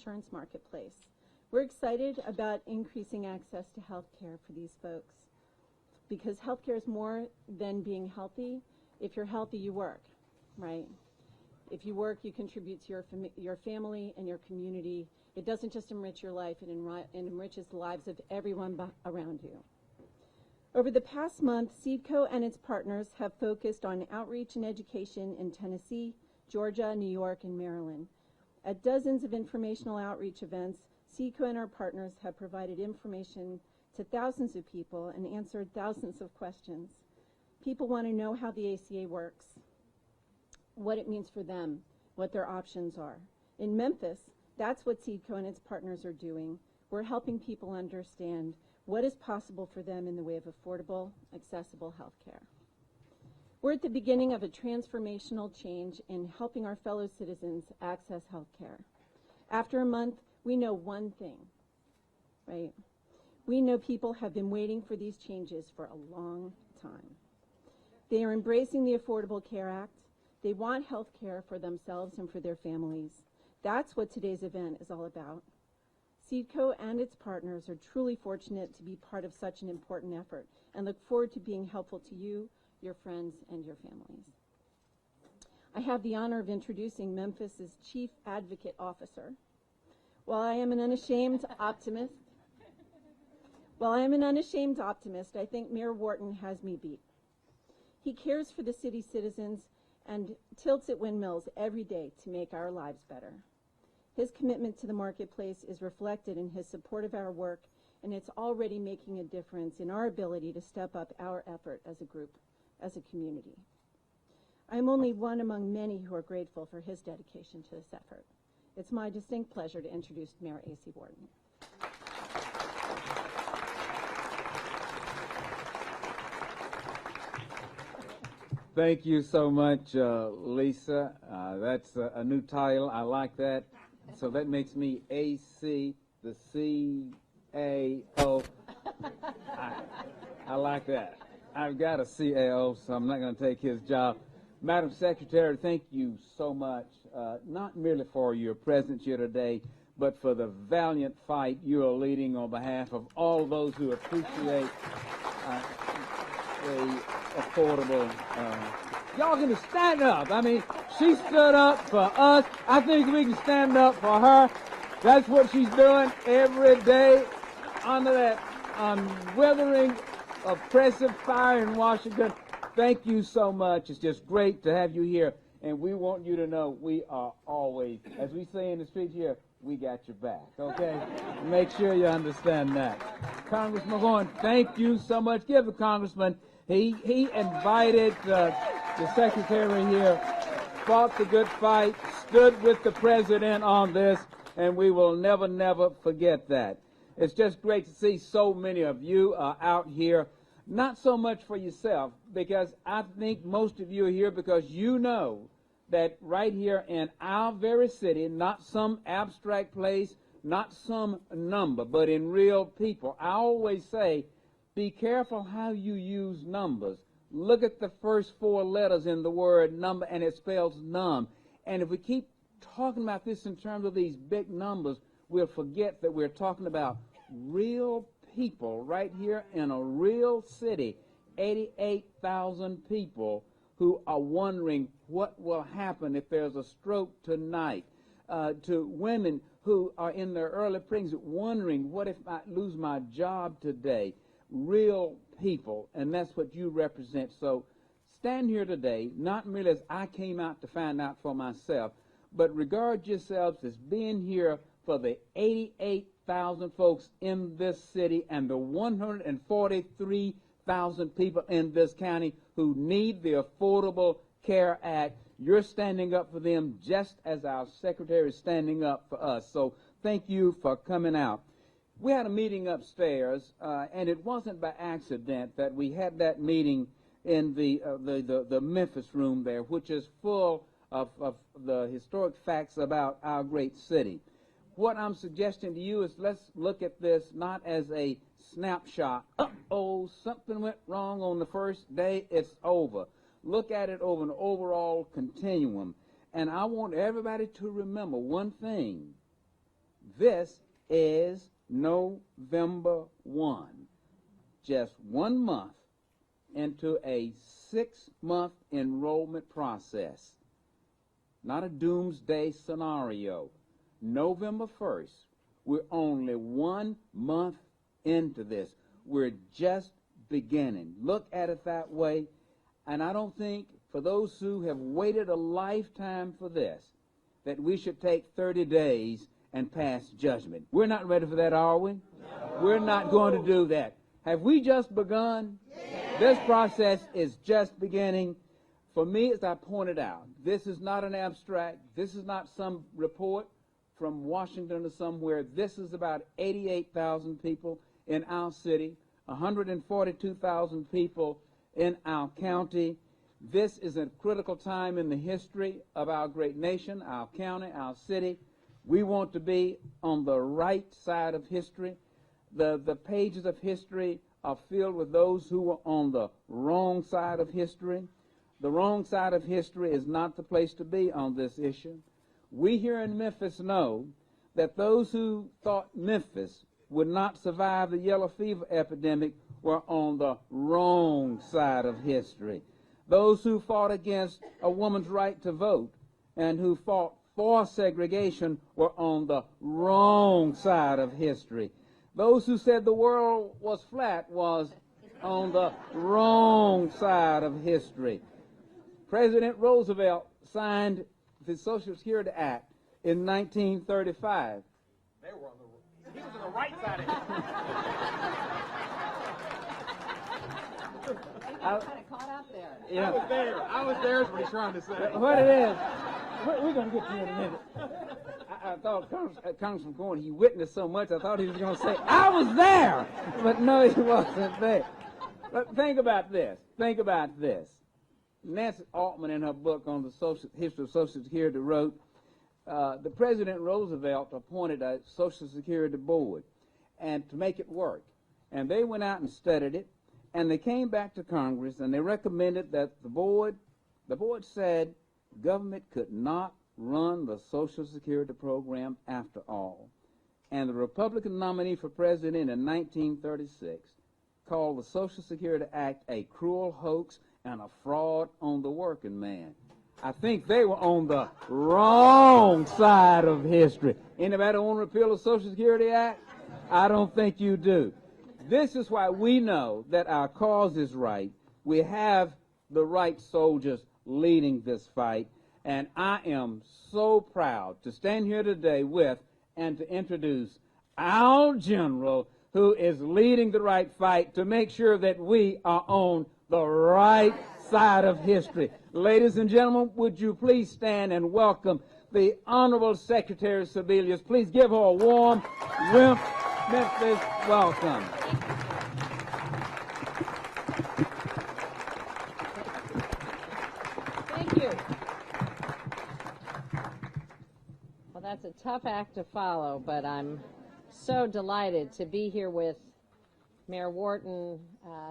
insurance marketplace. We're excited about increasing access to health care for these folks because health care is more than being healthy. If you're healthy, you work, right? If you work, you contribute to your family and your community. It doesn't just enrich your life, it enriches the lives of everyone around you. Over the past month, SEEDCO and its partners have focused on outreach and education in Tennessee, Georgia, New York, and Maryland. At dozens of informational outreach events, SEEDCO and our partners have provided information to thousands of people and answered thousands of questions. People want to know how the ACA works, what it means for them, what their options are. In Memphis, that's what SEEDCO and its partners are doing. We're helping people understand what is possible for them in the way of affordable, accessible health care. We're at the beginning of a transformational change in helping our fellow citizens access health care. After a month, we know one thing, right? We know people have been waiting for these changes for a long time. They are embracing the Affordable Care Act. They want health care for themselves and for their families. That's what today's event is all about. SEEDCO and its partners are truly fortunate to be part of such an important effort and look forward to being helpful to you, your friends, and your families. I have the honor of introducing Memphis's Chief Advocate Officer. While I am an unashamed optimist, I think Mayor Wharton has me beat. He cares for the city's citizens and tilts at windmills every day to make our lives better. His commitment to the marketplace is reflected in his support of our work, and it's already making a difference in our ability to step up our effort as a group, as a community. I'm only one among many who are grateful for his dedication to this effort. It's my distinct pleasure to introduce Mayor A.C. Wharton. Thank you so much, Lisa. That's a new title. I like that. So that makes me AC, the C-A-O. I like that. I've got a CAO, so I'm not going to take his job. Madam Secretary, thank you so much, not merely for your presence here today, but for the valiant fight you are leading on behalf of all those who appreciate the affordable. Y'all going to stand up. I mean, she stood up for us. I think we can stand up for her. That's what she's doing every day under that withering, oppressive fire in Washington. Thank you so much. It's just great to have you here. And we want you to know we are always, as we say in the street here, we got your back, okay? Make sure you understand that. Congressman Cohen, thank you so much. Give the Congressman. He invited the Secretary here, fought the good fight, stood with the President on this, and we will never, never forget that. It's just great to see so many of you out here, not so much for yourself, because I think most of you are here because you know that right here in our very city, not some abstract place, not some number, but in real people. I always say, be careful how you use numbers. Look at the first four letters in the word number, and it spells numb. And if we keep talking about this in terms of these big numbers, we'll forget that we're talking about real people right here in a real city, 88,000 people who are wondering what will happen if there's a stroke tonight, to women who are in their early pregnancy wondering what if I lose my job today. Real people, and that's what you represent. So stand here today, not merely as I came out to find out for myself, but regard yourselves as being here for the 88,000 folks in this city and the 143,000 people in this county who need the Affordable Care Act. You're standing up for them just as our Secretary is standing up for us. So thank you for coming out. We had a meeting upstairs, and it wasn't by accident that we had that meeting in the Memphis room there, which is full of the historic facts about our great city. What I'm suggesting to you is let's look at this not as a snapshot. Uh-oh, something went wrong on the first day, it's over. Look at it over an overall continuum. And I want everybody to remember one thing. This is November 1, just 1 month into a 6-month enrollment process. Not a doomsday scenario. November 1st, we're only 1 month into this. We're just beginning. Look at it that way. And I don't think, for those who have waited a lifetime for this, that we should take 30 days and pass judgment. We're not ready for that, are we? No. We're not going to do that. Have we just begun? Yes. This process is just beginning. For me, as I pointed out, this is not an abstract. This is not some report from Washington or somewhere. This is about 88,000 people in our city, 142,000 people in our county. This is a critical time in the history of our great nation, our county, our city. We want to be on the right side of history. The pages of history are filled with those who were on the wrong side of history. The wrong side of history is not the place to be on this issue. We here in Memphis know that those who thought Memphis would not survive the yellow fever epidemic were on the wrong side of history. Those who fought against a woman's right to vote and who fought for segregation were on the wrong side of history. Those who said the world was flat was on the wrong side of history. President Roosevelt signed the Social Security Act in 1935. He was on the right side of history. Kind of caught up there. Yeah. I was there is what he's trying to say. What it is, we're going to get to you in a minute. I thought Congressman Cohen, he witnessed so much, I thought he was going to say, I was there! But no, he wasn't there. But think about this. Think about this. Nancy Altman, in her book on the history of Social Security, wrote, the President Roosevelt appointed a Social Security board and to make it work. And they went out and studied it, and they came back to Congress, and they recommended that the board said government could not run the Social Security program after all. And the Republican nominee for president in 1936 called the Social Security Act a cruel hoax and a fraud on the working man. I think they were on the wrong side of history. Anybody want to repeal the Social Security Act? I don't think you do. This is why we know that our cause is right. We have the right soldiers leading this fight. And I am so proud to stand here today with and to introduce our general who is leading the right fight to make sure that we are on the right side of history. Ladies and gentlemen, would you please stand and welcome the Honorable Secretary Sebelius. Please give her a warm Memphis welcome. Thank you. Well, that's a tough act to follow, but I'm so delighted to be here with Mayor Wharton,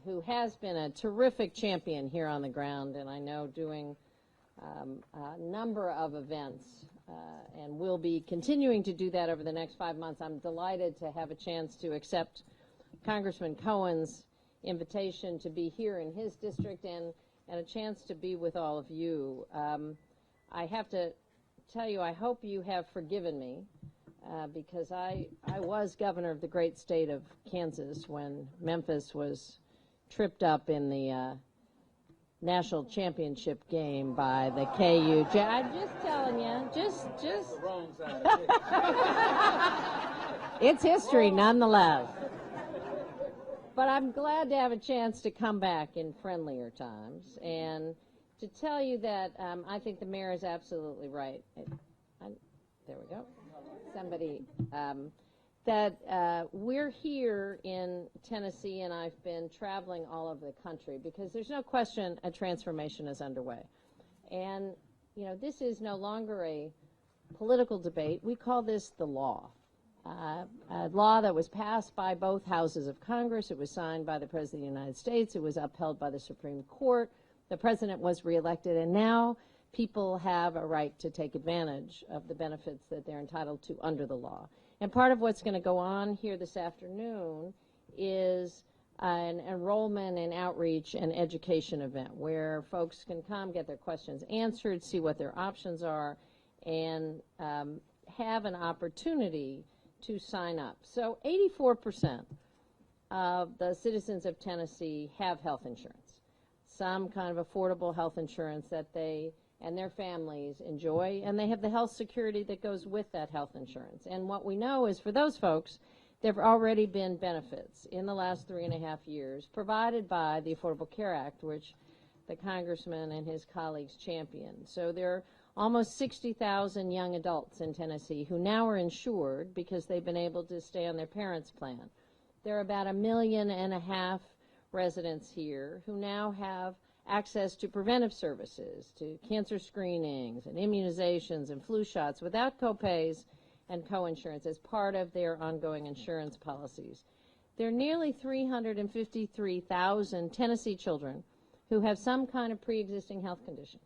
who has been a terrific champion here on the ground, and I know doing a number of events, and will be continuing to do that over the next 5 months. I'm delighted to have a chance to accept Congressman Cohen's invitation to be here in his district and a chance to be with all of you. I have to tell you, I hope you have forgiven me. Because I was governor of the great state of Kansas when Memphis was tripped up in the national championship game by the KU. I'm just telling you, just. The wrong side of it. It's history nonetheless. But I'm glad to have a chance to come back in friendlier times and to tell you that I think the mayor is absolutely right. There we go. Somebody, that we're here in Tennessee, and I've been traveling all over the country because there's no question a transformation is underway. And, you know, this is no longer a political debate. We call this the law. A law that was passed by both houses of Congress. It was signed by the President of the United States. It was upheld by the Supreme Court. The President was reelected, and now people have a right to take advantage of the benefits that they're entitled to under the law. And part of what's going to go on here this afternoon is an enrollment and outreach and education event where folks can come, get their questions answered, see what their options are, and have an opportunity to sign up. So 84% of the citizens of Tennessee have health insurance, some kind of affordable health insurance that they and their families enjoy, and they have the health security that goes with that health insurance. And what we know is for those folks, there have already been benefits in the last 3.5 years provided by the Affordable Care Act, which the Congressman and his colleagues championed. So there are almost 60,000 young adults in Tennessee who now are insured because they've been able to stay on their parents' plan. There are about 1.5 million residents here who now have access to preventive services, to cancer screenings and immunizations and flu shots without copays and coinsurance as part of their ongoing insurance policies. There are nearly 353,000 Tennessee children who have some kind of pre-existing health condition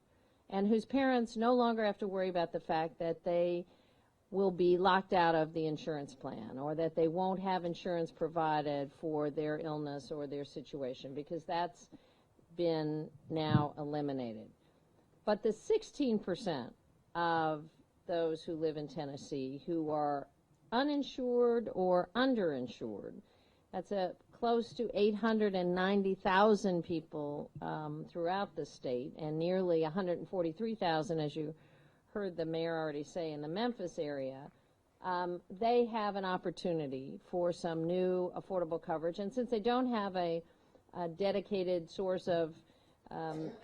and whose parents no longer have to worry about the fact that they will be locked out of the insurance plan or that they won't have insurance provided for their illness or their situation, because that's been now eliminated. But the 16% of those who live in Tennessee who are uninsured or underinsured, that's close to 890,000 people throughout the state, and nearly 143,000, as you heard the mayor already say, in the Memphis area, they have an opportunity for some new affordable coverage. And since they don't have a dedicated source of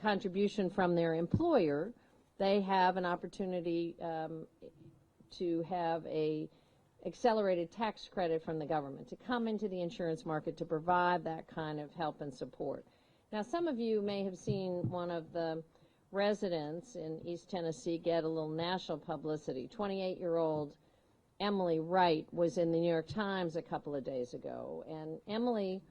contribution from their employer, they have an opportunity to have a accelerated tax credit from the government to come into the insurance market to provide that kind of help and support. Now, some of you may have seen one of the residents in East Tennessee get a little national publicity. 28-year-old Emily Wright was in the New York Times a couple of days ago, and Emily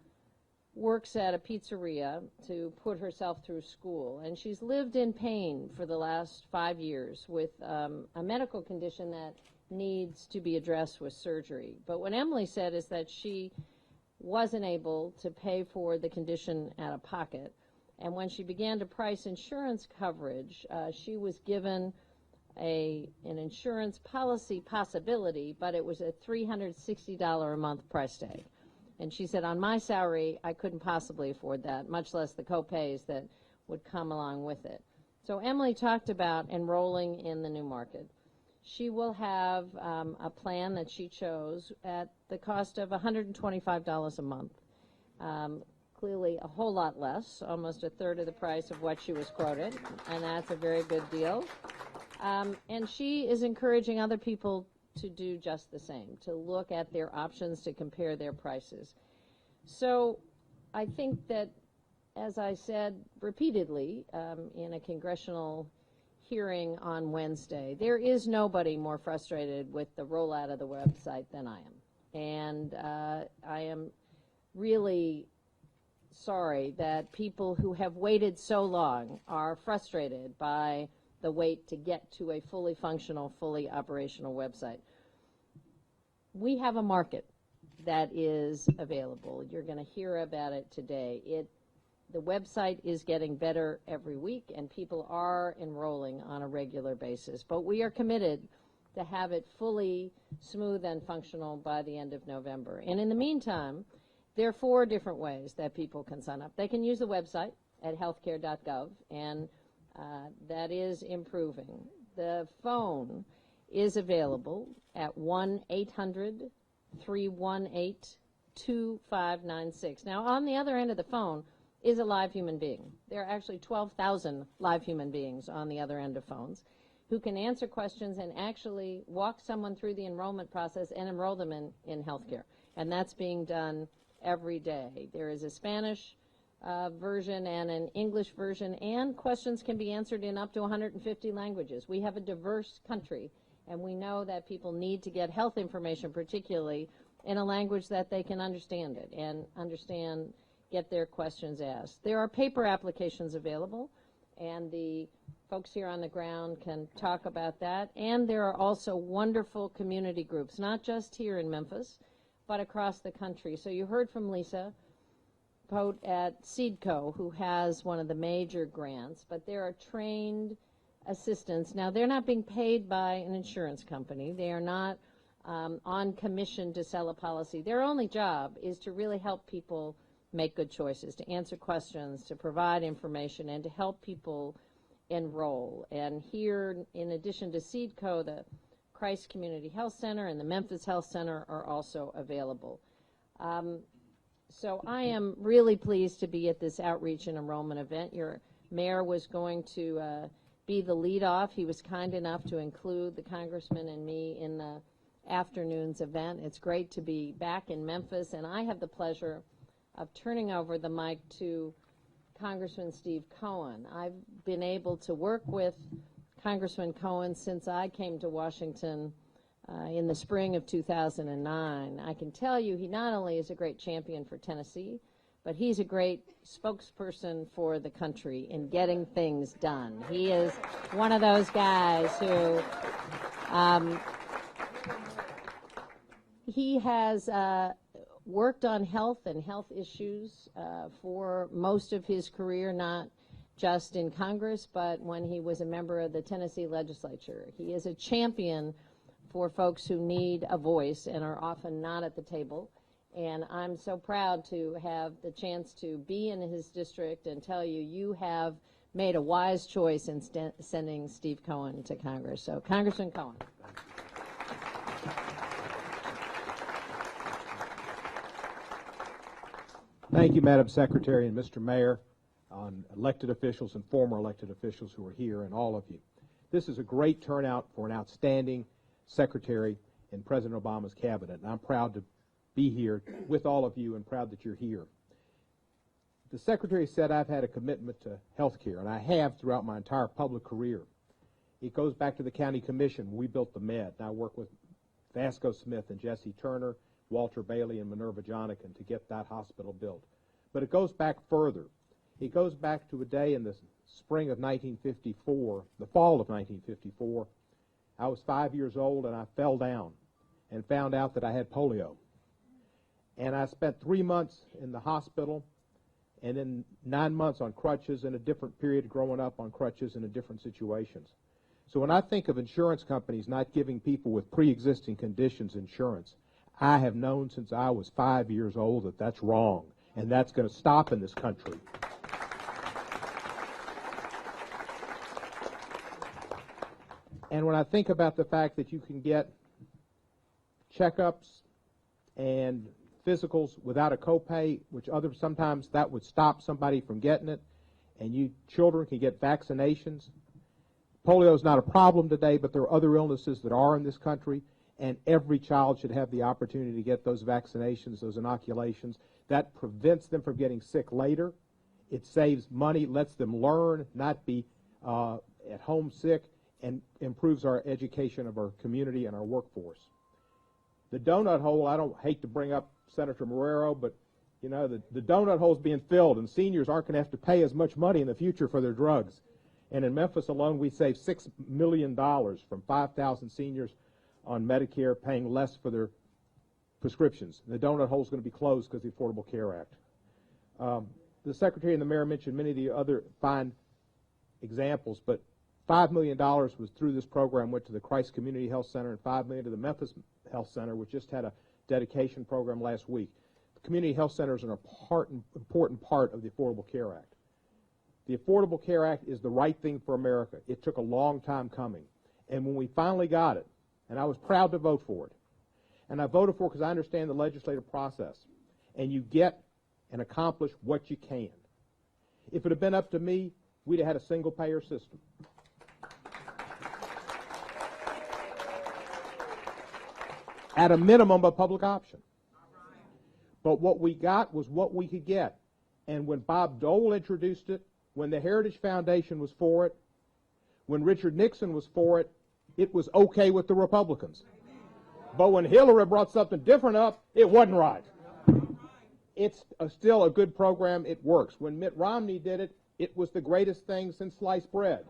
works at a pizzeria to put herself through school, and she's lived in pain for the last 5 years with a medical condition that needs to be addressed with surgery. But what Emily said is that she wasn't able to pay for the condition out of pocket, and when she began to price insurance coverage, she was given an insurance policy possibility, but it was a $360 a month price tag. And she said, on my salary, I couldn't possibly afford that, much less the co-pays that would come along with it. So Emily talked about enrolling in the new market. She will have a plan that she chose at the cost of $125 a month. Clearly a whole lot less, almost a third of the price of what she was quoted, and that's a very good deal. And she is encouraging other people to do just the same, to look at their options, to compare their prices. So I think that, as I said repeatedly in a congressional hearing on Wednesday, there is nobody more frustrated with the rollout of the website than I am. And I am really sorry that people who have waited so long are frustrated by the wait to get to a fully functional, fully operational website. We have a market that is available. You're going to hear about it today. The website is getting better every week, and people are enrolling on a regular basis. But we are committed to have it fully smooth and functional by the end of November. And in the meantime, there are 4 different ways that people can sign up. They can use the website at healthcare.gov, and that is improving. The phone is available at 1-800-318-2596. Now, on the other end of the phone is a live human being. There are actually 12,000 live human beings on the other end of phones who can answer questions and actually walk someone through the enrollment process and enroll them in healthcare. And that's being done every day. There is a Spanish version and an English version, and questions can be answered in up to 150 languages. We have a diverse country, and we know that people need to get health information, particularly in a language that they can understand it and get their questions asked. There are paper applications available, and the folks here on the ground can talk about that. And there are also wonderful community groups, not just here in Memphis, but across the country. So you heard from Lisa Pote at Seedco, who has one of the major grants, but there are trained assistants. Now, they're not being paid by an insurance company. They are not on commission to sell a policy. Their only job is to really help people make good choices, to answer questions, to provide information, and to help people enroll. And here, in addition to Seedco, the Christ Community Health Center and the Memphis Health Center are also available. So I am really pleased to be at this outreach and enrollment event. Your mayor was going to be the lead off. He was kind enough to include the Congressman and me in the afternoon's event. It's great to be back in Memphis, and I have the pleasure of turning over the mic to Congressman Steve Cohen. I've been able to work with Congressman Cohen since I came to Washington in the spring of 2009. I can tell you he not only is a great champion for Tennessee, but he's a great spokesperson for the country in getting things done. He is one of those guys who he has worked on health and health issues for most of his career, not just in Congress, but when he was a member of the Tennessee legislature. He is a champion for folks who need a voice and are often not at the table. And I'm so proud to have the chance to be in his district and tell you, you have made a wise choice in sending Steve Cohen to Congress. So, Congressman Cohen. Thank you, Madam Secretary and Mr. Mayor, elected officials and former elected officials who are here, and all of you. This is a great turnout for an outstanding secretary in President Obama's cabinet, and I'm proud to be here with all of you and proud that you're here. The Secretary said I've had a commitment to health care, and I have throughout my entire public career. It goes back to the County Commission. We built the Med, and I worked with Vasco Smith and Jesse Turner, Walter Bailey, and Minerva Jonican to get that hospital built. But it goes back further. It goes back to a day in the spring of 1954, the fall of 1954. I was 5 years old, and I fell down and found out that I had polio. And I spent 3 months in the hospital and then 9 months on crutches, in a different period growing up on crutches in different situations. So when I think of insurance companies not giving people with pre-existing conditions insurance, I have known since I was 5 years old that that's wrong, and that's going to stop in this country. And when I think about the fact that you can get checkups and physicals without a copay, which sometimes that would stop somebody from getting it, and children can get vaccinations. Polio is not a problem today, but there are other illnesses that are in this country, and every child should have the opportunity to get those vaccinations, those inoculations. That prevents them from getting sick later. It saves money, lets them learn, not be at home sick, and improves our education of our community and our workforce. The donut hole, I don't hate to bring up Senator Marrero, but you know, the donut hole is being filled, and seniors aren't going to have to pay as much money in the future for their drugs. And in Memphis alone, we saved $6 million from 5,000 seniors on Medicare paying less for their prescriptions. The donut hole is going to be closed because of the Affordable Care Act. The Secretary and the Mayor mentioned many of the other fine examples, but $5 million was through this program, went to the Christ Community Health Center, and $5 million to the Memphis Health Center, which just had a dedication program last week. The Community Health Center is an important part of the Affordable Care Act. The Affordable Care Act is the right thing for America. It took a long time coming. And when we finally got it, and I was proud to vote for it, and I voted for it because I understand the legislative process, and you get and accomplish what you can. If it had been up to me, we'd have had a single-payer system. At a minimum, a public option. But what we got was what we could get. And when Bob Dole introduced it, when the Heritage Foundation was for it, when Richard Nixon was for it, it was okay with the Republicans. But when Hillary brought something different up, it wasn't right. It's still a good program. It works. When Mitt Romney did it, it was the greatest thing since sliced bread.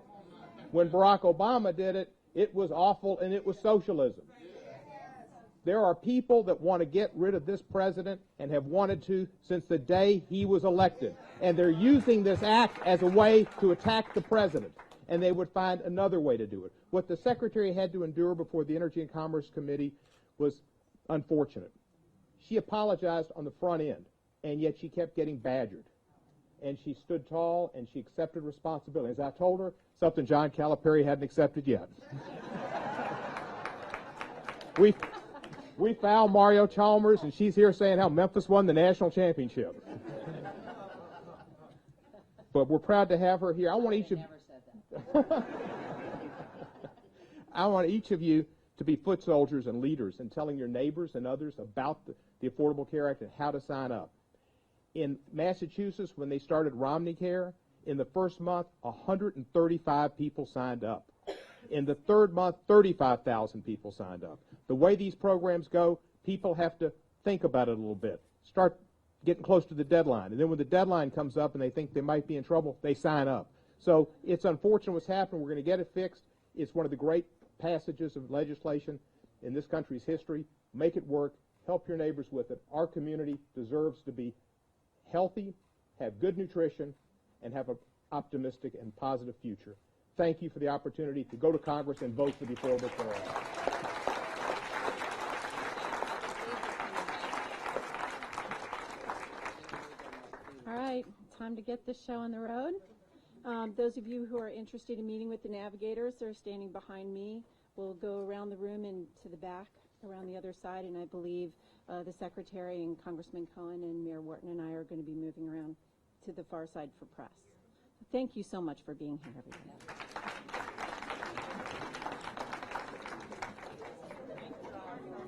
When Barack Obama did it, it was awful and it was socialism. There are people that want to get rid of this president and have wanted to since the day he was elected. And they're using this act as a way to attack the president. And they would find another way to do it. What the Secretary had to endure before the Energy and Commerce Committee was unfortunate. She apologized on the front end, and yet she kept getting badgered. And she stood tall, and she accepted responsibility. As I told her, something John Calipari hadn't accepted yet. We fouled Mario Chalmers, and she's here saying how Memphis won the national championship. But we're proud to have her here. I want each of you to be foot soldiers and leaders in telling your neighbors and others about the Affordable Care Act and how to sign up. In Massachusetts, when they started Romney Care, in the first month, 135 people signed up. In the third month, 35,000 people signed up. The way these programs go, people have to think about it a little bit, start getting close to the deadline. And then when the deadline comes up and they think they might be in trouble, they sign up. So it's unfortunate what's happened. We're going to get it fixed. It's one of the great passages of legislation in this country's history. Make it work. Help your neighbors with it. Our community deserves to be healthy, have good nutrition, and have an optimistic and positive future. Thank you for the opportunity to go to Congress and vote for the Affordable Care Act. All right, time to get this show on the road. Those of you who are interested in meeting with the navigators, they're standing behind me. We'll go around the room and to the back, around the other side, and I believe the Secretary and Congressman Cohen and Mayor Wharton and I are going to be moving around to the far side for press. Thank you so much for being here, everybody.